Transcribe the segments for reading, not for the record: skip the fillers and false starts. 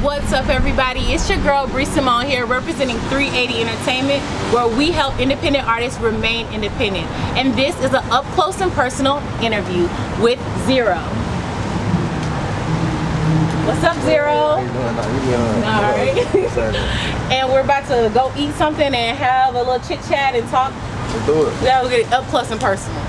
What's up, everybody? It's your girl Bree Simone here, representing 380 Entertainment, where we help independent artists remain independent. And this is an up close and personal interview with Xero. What's up, Xero? Alright. And we're about to go eat something and have a little chit chat and talk. Let's do it. Yeah, we'll get it up close and personal.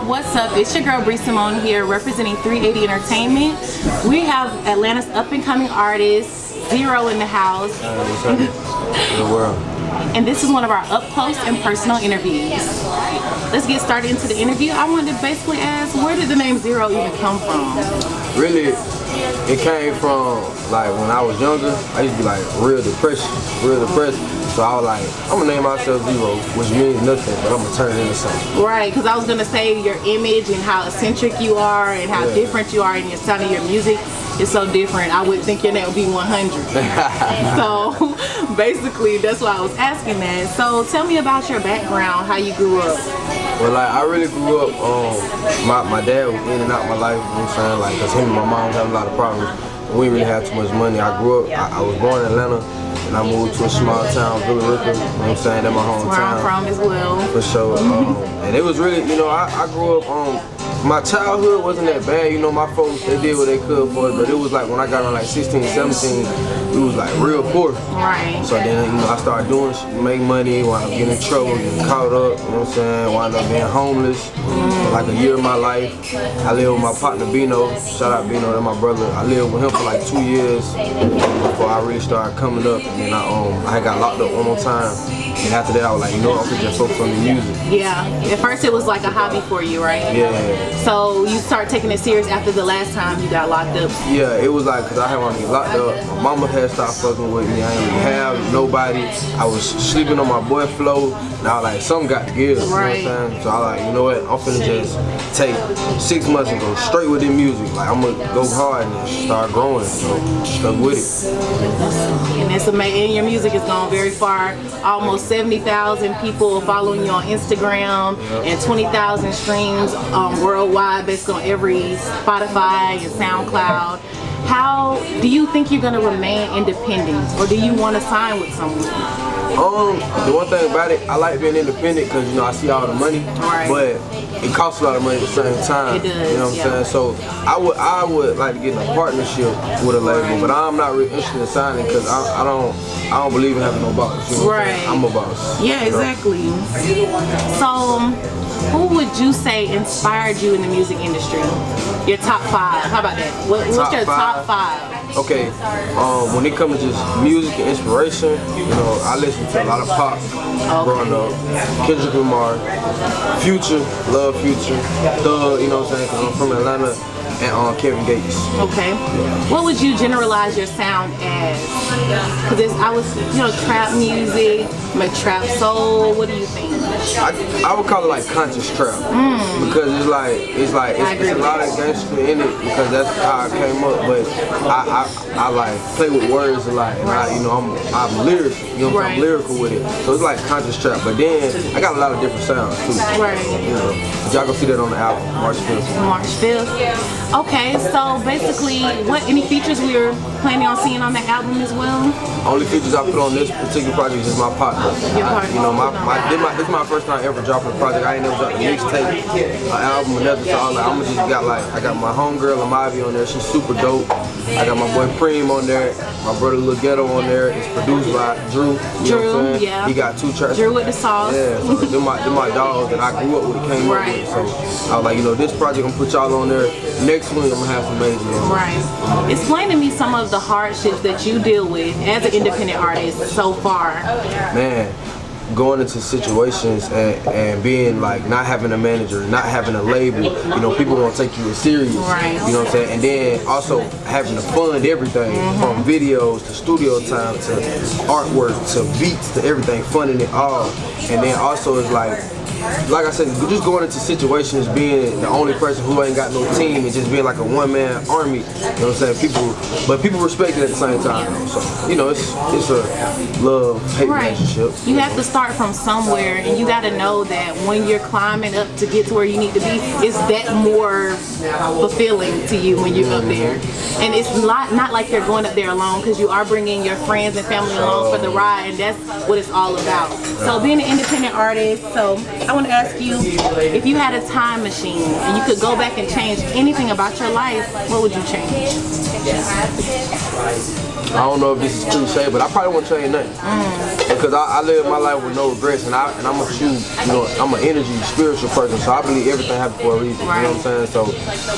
What's up? It's your girl Bree Simone here, representing 380 Entertainment. We have Atlanta's up-and-coming artist Xero in the house. The world. And this is one of our up-close and personal interviews. Let's get started into the interview. I wanted to basically ask, where did the name Xero even come from? Really, it came from like when I was younger. I used to be like real depressed. So I was like, I'm gonna name myself Xero, which means nothing, but I'm gonna turn it into something. Right, because I was gonna say your image and how eccentric you are and how different you are, and your sound of your music is so different. I would think your name would be 100. So basically, that's why I was asking that. So tell me about your background, how you grew up. Well, like I really grew up. My dad was in and out of my life. You know what I'm saying? Like, cause him and my mom had a lot of problems. We didn't really have too much money. I grew up. I was born in Atlanta. And I moved to a small town, Villa Rica, you know what I'm saying, that's my hometown. Where I'm from as well. For sure. And it was really, you know, I grew up, my childhood wasn't that bad, you know, my folks, they did what they could for it, but it was like when I got around like 16, 17, it was like real poor. Right. So then, you know, I started doing shit, make money, wound up getting in trouble, getting caught up, you know what I'm saying, wound up being homeless for like a year of my life. I lived with my partner Bino, shout out Bino, that's my brother. I lived with him for like 2 years before I really started coming up. And then I got locked up one more time. And after that, I was like, you know, I'm gonna just focus on the music. Yeah. At first, it was like a hobby for you, right? Yeah. So you start taking it serious after the last time you got locked up? Yeah, it was like, cause I had wanted to get locked up. My mama had stopped fucking with me. I didn't really have nobody. I was sleeping on my boy Flo. And I was like, something got to give. Right. You know what I'm saying? So I was like, you know what? I'm finna just take 6 months and go straight with the music. Like, I'm gonna go hard and start growing. So stuck with it. And that's amazing. And your music is going very far. Almost 70,000 people following you on Instagram, and 20,000 streams worldwide, based on every Spotify and SoundCloud. How do you think you're going to remain independent, or do you want to sign with someone? The one thing about it, I like being independent because, you know, I see all the money, but it costs a lot of money at the same time. It does, you know what I'm saying? So I would like to get in a partnership with a label, but I'm not really interested in signing because I don't believe in having no boss. You know what I'm a boss. Yeah, exactly. So who would you say inspired you in the music industry? Your top 5. How about that? What's your top 5? Okay, when it comes to just music and inspiration, you know, I listen to a lot of pop growing up. Kendrick Lamar, Future, love Future, Thug, you know what I'm saying, because I'm from Atlanta, and Kevin Gates. Okay. What would you generalize your sound as? Because I was, you know, trap music, like trap soul. What do you think? I would call it like conscious trap because it's a lot of gangster in it because that's how I came up. But I like play with words a lot, and I'm lyrical. You know, I'm lyrical with it. So it's like conscious trap. But then I got a lot of different sounds too. Right. You know, y'all gonna see that on the album, March 5th. March 5th. Okay, so basically, any features we are planning on seeing on the album as well? Only features I put on this particular project is my partner. You know, this is my first time ever dropping a project. I ain't never dropped a mixtape, an album, or nothing. So I got my homegirl Amavi on there. She's super dope. I got my boy Preem on there. My brother Lil Ghetto on there. It's produced by Drew. You know what I'm saying? Yeah. He got 2 tracks. Drew with the sauce. Yeah, so they're my dogs that I grew up with, came up with. So I was like, you know, this project I'm gonna put y'all on there. Next one I'm gonna have some major on. Right. Explain to me some of the hardships that you deal with as an independent artist so far. Man, going into situations and being like not having a manager, not having a label, you know, people won't take you as serious. Right. You know what I'm saying? And then also having to fund everything from videos to studio time to artwork to beats to everything, funding it all. And then also it's like like I said, just going into situations, being the only person who ain't got no team, and just being like a one-man army. You know what I'm saying? But people respect it at the same time. So you know, it's a love-hate relationship. You have to start from somewhere, and you got to know that when you're climbing up to get to where you need to be, it's that more fulfilling to you when you're up there. And it's not like you're going up there alone, because you are bringing your friends and family along for the ride, and that's what it's all about. So being an independent artist, so I want to ask you, if you had a time machine and you could go back and change anything about your life, what would you change? I don't know if this is cliche, but I probably won't change nothing. Because I live my life with no regrets, and I'm a true, you know, I'm an energy, spiritual person, so I believe everything happens for a reason, you know what I'm saying? So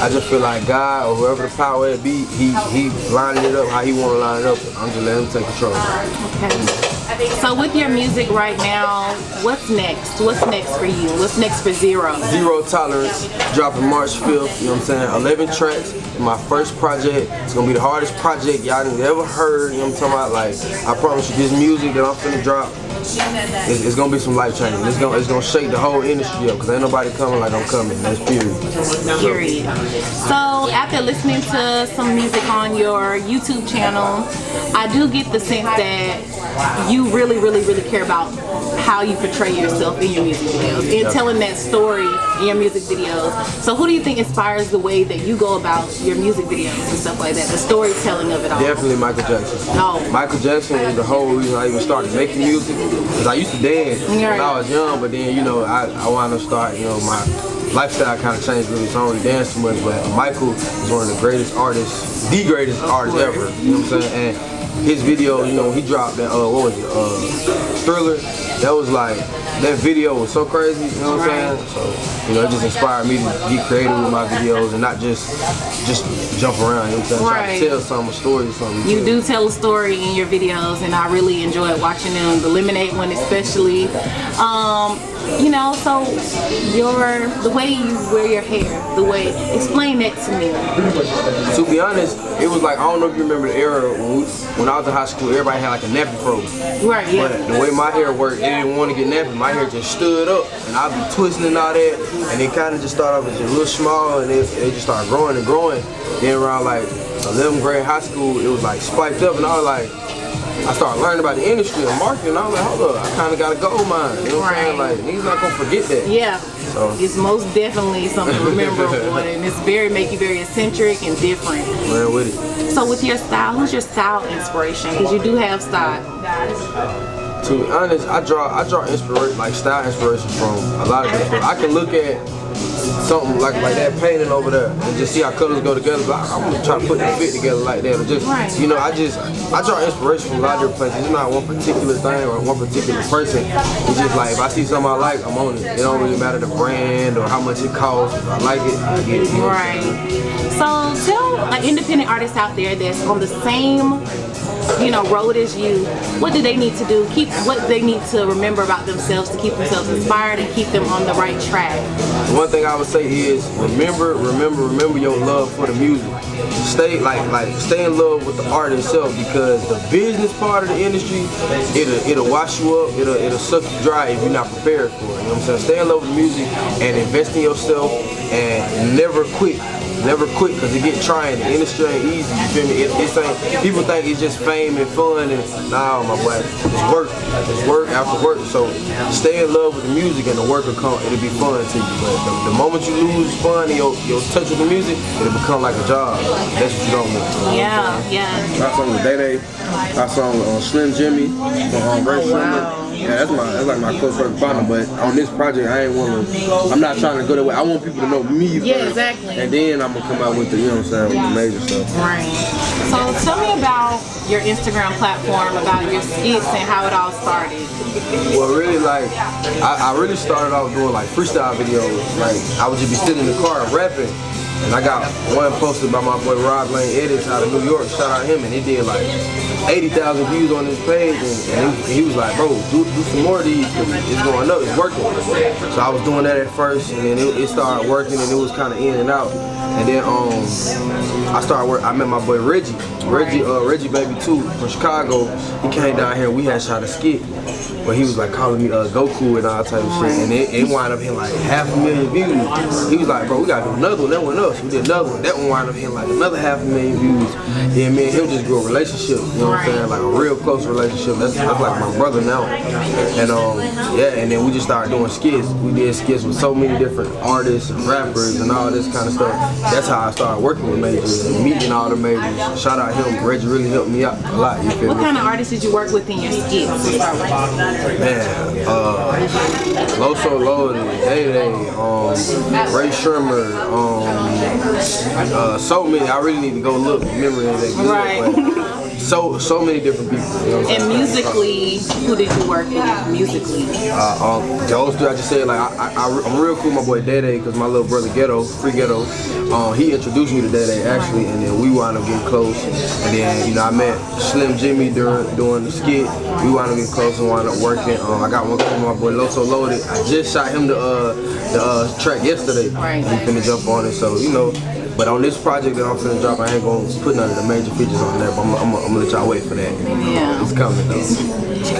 I just feel like God, or whoever the power it be, he lining it up how he want to line it up. I'm just letting him take control. Okay. So with your music right now, what's next? What's next for you? What's next for Xero? Zero Tolerance, dropping March 5th, you know what I'm saying? 11 tracks, my first project. It's gonna be the hardest project y'all done ever heard, you know what I'm talking about? Like, I promise you, this music that I'm finna drop, it's gonna be some life changing. It's gonna shake the whole industry up, because ain't nobody coming like I'm coming. That's period. Period. So after listening to some music on your YouTube channel, I do get the sense that you really care about how you portray yourself in your music videos and telling that story in your music videos. So who do you think inspires the way that you go about your music videos and stuff like that, the storytelling of it all? Definitely Michael Jackson. No. Michael Jackson was the whole reason I even started making music, because I used to dance when I was young, but then, you know, I wanted to start, you know, my lifestyle kind of changed really, so I don't really dance too much, but Michael is one of the greatest artists, the greatest artist ever, you know what I'm saying? And his video, you know, he dropped that, what was it, Thriller, that was like, that video was so crazy, you know what I'm saying? So, you know, it just inspired me to get creative with my videos and not just jump around, you know what I'm saying? Try to tell some story or something. You do tell a story in your videos, and I really enjoy watching them, the Lemonade one especially. You know, so the way you wear your hair, explain that to me. To be honest, it was like, I don't know if you remember the era when I was in high school, everybody had like a nappy fro. Right, yeah. But the way my hair worked, it didn't want to get nappy. My hair just stood up, and I'd be twisting and all that, and it kind of just started off as just real small, and it just started growing and growing. Then around like 11th grade high school, it was like spiked up, and I was like, I started learning about the industry and marketing, and I was like, hold up, I kind of got a gold mine, you know what I'm saying? Like, niggas not gonna forget that. Yeah, so it's most definitely something memorable, and it's make you very eccentric and different. Man with it. So with your style, who's your style inspiration? Because you do have style. To be honest, I draw inspiration, like style inspiration from a lot of different. I can look at something like that painting over there and just see how colors go together, but I'm gonna try to put the fit together like that, or just you know, I draw inspiration from a lot of different places. It's not one particular thing or one particular person. It's just like, if I see something I like, I'm on it. It don't really matter the brand or how much it costs. If I like it, I get it. Right. So tell an independent artist out there that's on the same, you know, road as you, what do they need to do? What they need to remember about themselves to keep themselves inspired and keep them on the right track. One thing I would say is remember your love for the music. Stay stay in love with the art itself, because the business part of the industry, it'll wash you up, it'll suck you dry if you're not prepared for it. You know what I'm saying? Stay in love with the music and invest in yourself, and never quit. Never quit, because it get trying. The industry ain't easy, you feel me? It's ain't, people think it's just fame and fun, and nah, my boy, it's work. It's work after work. So stay in love with the music, and the work will come. It'll be fun to you. But the moment you lose fun and your touch with the music, it'll become like a job. That's what you don't want. Yeah. I song with Day Day. I song on Slim Jimmy. Yeah, that's like my close friend partner, but on this project I'm not trying to go that way. I want people to know me first. Yeah, exactly. And then I'm gonna come out with the, you know what I'm saying, with the major stuff. Right. So tell me about your Instagram platform, about your skits and how it all started. Well, really, like, I really started off doing like freestyle videos. Like, I would just be sitting in the car rapping. And I got one posted by my boy Rob Lane Edits out of New York. Shout out him, and he did like 80,000 views on his page, and he was like, bro, do some more of these, because it's going up, it's working. So I was doing that at first, and then it started working, and it was kind of in and out. And then I met my boy Reggie Baby 2 from Chicago. He came down here, we had shot a skit. but he was like calling me Goku and all type of shit, and it wound up hitting like 500,000 views. He was like, bro, we gotta do another one. That one else. We did another one. That one wound up hitting like another 500,000 views. Yeah, me and him just grew a relationship. You know what I'm saying? Like a real close relationship. That's like my brother now. And yeah, and then we just started doing skits. We did skits with so many different artists and rappers and all this kind of stuff. That's how I started working with majors and meeting all the majors. Shout out him. Reggie really helped me out a lot. You feel What me? kind of artists did you work with in your skits? Man, Loso Loaded, Day Day, Ray Shermer, so many. I really need to go look. Memory ain't that good, Right. So many different people. You know what I'm And musically, who did you work with musically? those two I just said, like I'm real cool with my boy Day Day, because my little brother Free Ghetto, he introduced me to Day Day actually, and then we wound up getting close. And then, you know, I met Slim Jimmy doing the skit. We wound up getting close and wound up working. I got one with my boy Loso Loaded. I just shot him the track yesterday. Right. He finna jump on it, so you know. But on this project that I'm finna drop, I ain't gonna put none of the major features on there, but I'm gonna let y'all wait for that. Yeah. It's coming though.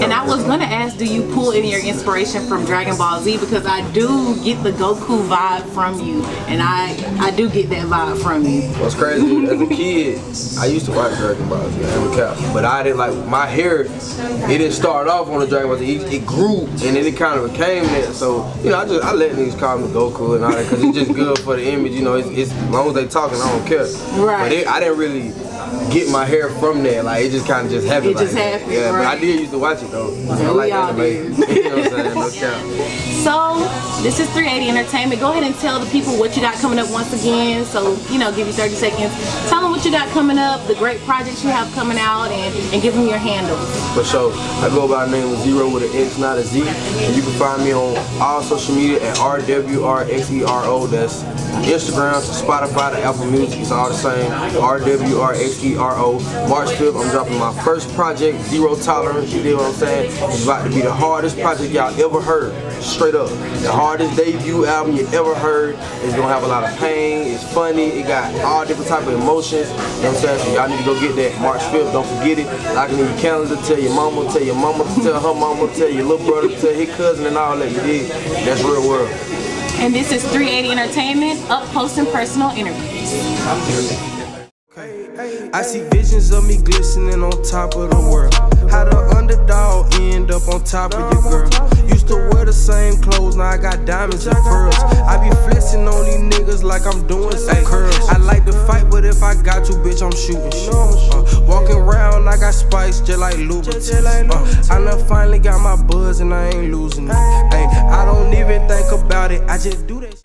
And I was gonna ask, do you pull any of your inspiration from Dragon Ball Z? Because I do get the Goku vibe from you, and I do get that vibe from you. What's crazy, as a kid, I used to watch Dragon Ball Z, but I didn't like, my hair, it didn't start off on the Dragon Ball Z, it grew, and then it kind of became that. So, you know, I let niggas call me Goku and all that, because it's just good for the image, you know, it's as long as they talking, I don't care. Right. But I didn't really get my hair from there, like it just kind of just happened. It just happened, yeah, right. But I did used to watch it though. I like anime. You know what I'm saying? No cap. So, this is 380 Entertainment. Go ahead and tell the people what you got coming up once again. So, you know, give you 30 seconds. Tell them what you got coming up, the great projects you have coming out, and give them your handles. For sure. I go by the name of Xero with an X, not a Z. And you can find me on all social media at RWRXERO. That's Instagram, Spotify, to Apple Music. It's all the same. RWRXERO. March 5th, I'm dropping my first project, Zero Tolerance. You know what I'm saying? It's about to be the hardest project y'all ever heard. Straight up. The hardest debut album you ever heard. It's gonna have a lot of pain. It's funny. It got all different type of emotions. You know what I'm saying? So y'all need to go get that March 5th. Don't forget it. Lock it in your calendar. Tell your mama to tell her mama, tell your little brother, tell his cousin, and all that. You dig? That's real world. And this is 380 Entertainment, up close and personal interviews. I see visions of me glistening on top of the world. How the underdog end up on top of your girl. Used to wear the same clothes, now I got diamonds and pearls. I be flexing on these niggas like I'm doing some curls. I like to fight, but if I got to, bitch, I'm shooting shit. Walking around, I got spice just like Louboutin. I done finally got my buzz and I ain't losing it. I don't even think about it, I just do that.